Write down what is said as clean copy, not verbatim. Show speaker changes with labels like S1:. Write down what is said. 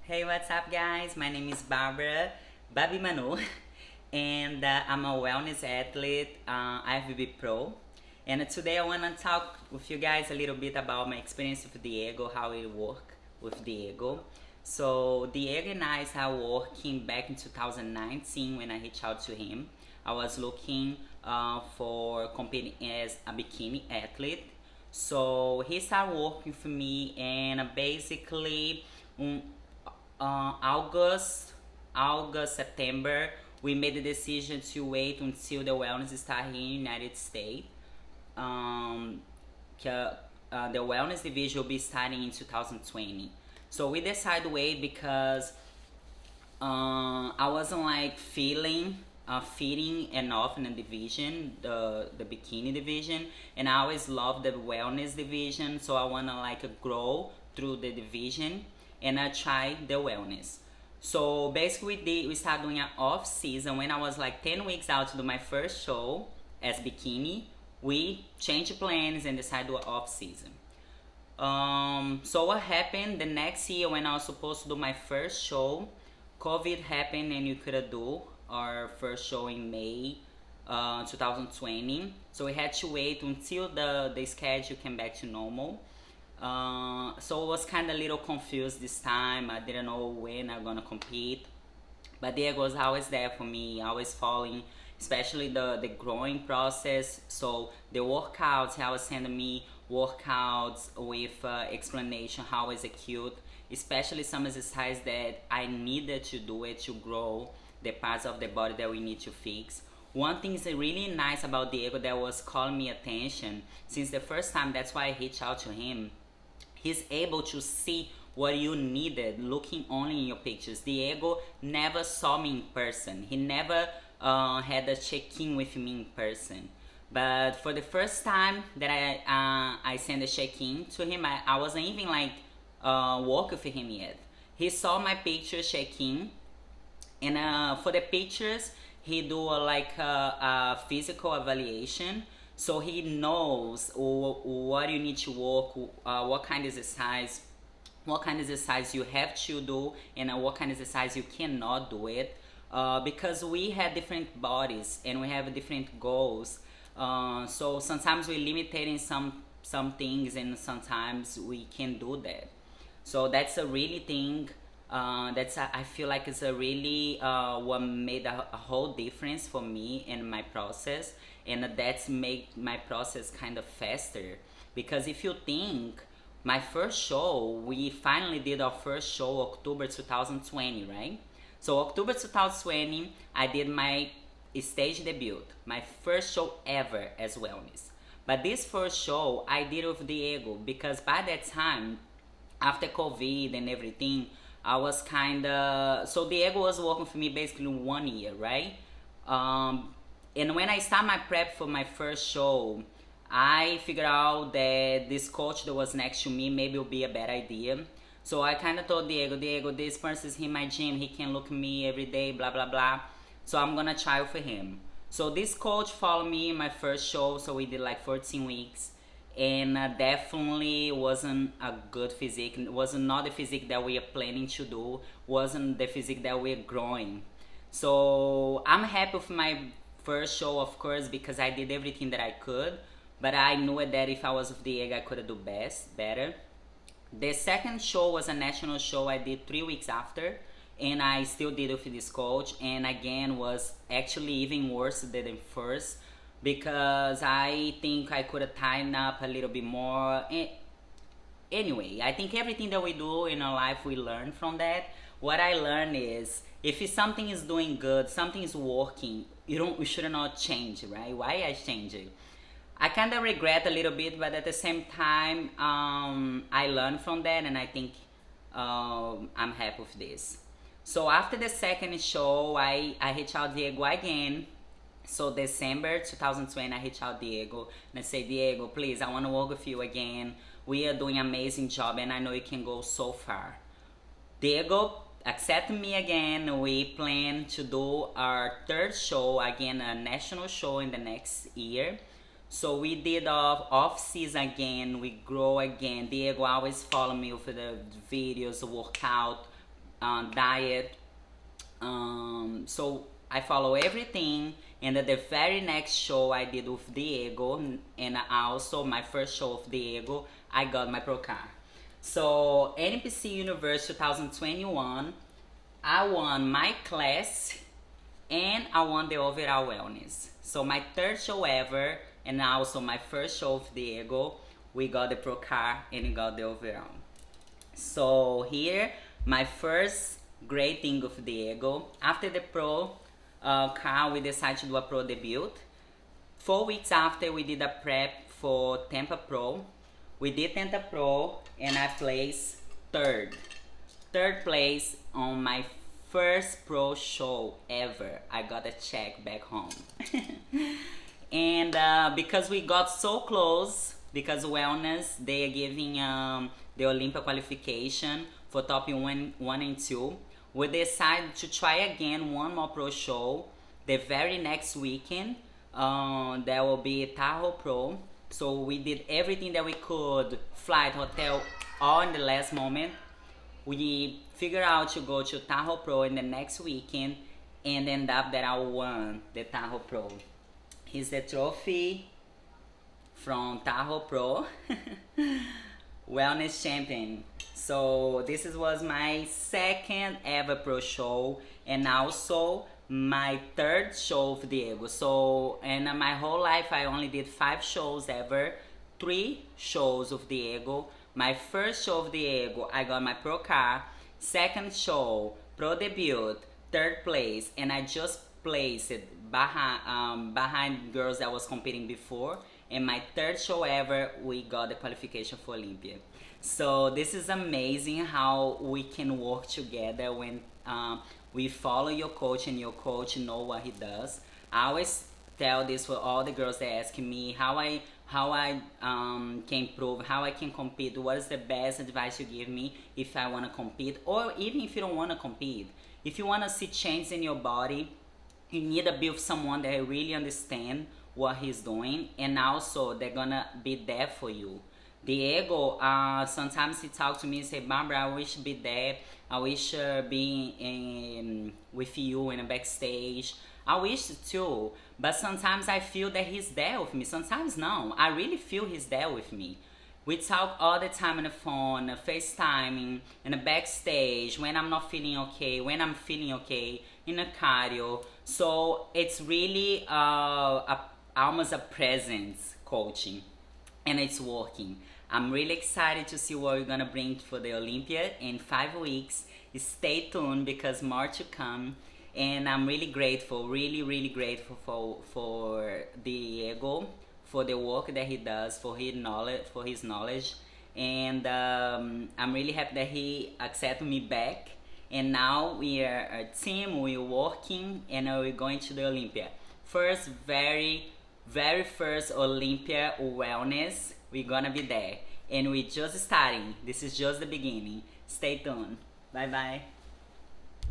S1: Hey, what's up, guys? My name is Babi Manu, and I'm a wellness athlete, IFBB Pro. And today I want to talk with you guys a little bit about my experience with Diego, how it worked with Diego. So, Diego and I started working back in 2019 when I reached out to him. I was looking for competing as a bikini athlete. So, he started working for me, and basically, um, August, September, we made the decision to wait until the wellness start here in the United States. Um, the wellness division will be starting in 2020. So we decided to wait because I wasn't like feeling fitting enough in the division, the bikini division, and I always loved the wellness division. So I wanna like grow through the division, and I tried the wellness. So basically, we started doing an off season when I was like 10 weeks out to do my first show as bikini. We changed plans and decided to do an off season. So what happened the next year when I was supposed to do my first show? COVID happened and you couldn't do our first show in May 2020. So we had to wait until the schedule came back to normal. So I was kind of a little confused this time. I didn't know when I'm gonna compete. But Diego was always there for me, always following, especially the growing process. So the workouts, he was sending me workouts with explanation how I execute, especially some exercise that I needed to do it to grow the parts of the body that we need to fix. One thing is really nice about Diego that was calling me attention since the first time. That's why I reached out to him. He's able to see what you needed looking only in your pictures. Diego never saw me in person. He never had a check-in with me in person. But for the first time that I sent a check-in to him, I wasn't even like working for him yet. He saw my pictures check-in, and for the pictures, he do a physical evaluation, so he knows what you need to work, what kind of exercise you have to do, and what kind of exercise you cannot do it. Because we have different bodies and we have different goals. So sometimes we limited in some things, and sometimes we can do that. So that's a really thing. I feel like it's a really what made a whole difference for me in my process, and that's made my process kind of faster. Because if you think, my first show, we finally did our first show October 2020, right? So October 2020, I did my stage debut, my first show ever as wellness. But this first show I did with Diego because by that time, after COVID and everything, I was kinda, so Diego was working for me basically 1 year, right? And when I start my prep for my first show, I figured out that this coach that was next to me maybe would be a bad idea. So I kind of told Diego, this person is in my gym, he can look at me every day, blah, blah, blah. So I'm gonna try for him. So this coach followed me in my first show, so we did like 14 weeks. And definitely wasn't a good physique. It wasn't not the physique that we are planning to do, wasn't the physique that we're growing. So I'm happy with my first show, of course, because I did everything that I could. But I knew that if I was with Diego, I could do better. The second show was a national show I did 3 weeks after, and I still did it with this coach, and again was actually even worse than the first because I think I could have tightened up a little bit more. Anyway, I think everything that we do in our life, we learn from that. What I learned is if something is doing good, something is working, you should not change, right? Why I change it? I kind of regret a little bit, but at the same time, I learned from that, and I think I'm happy with this. So after the second show, I reached out Diego again. So December 2020, I reached out Diego and I say, Diego, please, I want to work with you again. We are doing an amazing job, and I know you can go so far. Diego accepted me again. We plan to do our third show again, a national show in the next year. So we did off season again, we grow again. Diego always follow me with the videos, workout, diet. So I follow everything, and at the very next show I did with Diego, and also my first show with Diego, I got my pro card. So NPC Universe 2021, I won my class and I won the overall wellness. So my third show ever, and also my first show with Diego, we got the pro card and we got the overall. So here, my first great thing with Diego. After the pro car, we decided to do a pro debut. 4 weeks after, we did a prep for Tampa Pro. We did Tampa Pro, and I placed third. Third place on my first pro show ever. I got a check back home. And because we got so close, because wellness, they are giving the Olympia qualification for top 1 and 2. We decided to try again one more pro show the very next weekend. There will be Tahoe Pro. So we did everything that we could, flight, hotel, all in the last moment. We figured out to go to Tahoe Pro in the next weekend, and end up that I won the Tahoe Pro. Here's the trophy from Tahoe Pro. Wellness champion. So this was my second ever pro show, and also my third show with Diego. So in my whole life I only did 5 shows ever, 3 shows with Diego. My first show with Diego, I got my pro card. Second show, pro debut, third place, and I just placed it behind girls that was competing before. And my third show ever, we got the qualification for Olympia. So this is amazing how we can work together when we follow your coach and your coach know what he does. I always tell this for all the girls that ask me how I can improve, how I can compete, what is the best advice you give me if I want to compete, or even if you don't want to compete. If you want to see change in your body, you need to be with someone that really understands what he's doing, and also they're gonna be there for you. Diego, sometimes he talks to me and say, Barbara, I wish to be there. I wish being with you in a backstage. I wish too, but sometimes I feel that he's there with me. Sometimes no, I really feel he's there with me. We talk all the time on the phone, FaceTiming, in the backstage, when I'm not feeling okay, when I'm feeling okay, in a cardio. So it's really almost a presence coaching, and it's working. I'm really excited to see what we're gonna bring for the Olympia in 5 weeks. Stay tuned because more to come. And I'm really grateful, really grateful for Diego, for the work that he does, for his knowledge. And I'm really happy that he accepted me back. And now we are a team, we're working, and we're going to the Olympia. Very first Olympia wellness, we're gonna be there. And we're just starting. This is just the beginning. Stay tuned. Bye bye.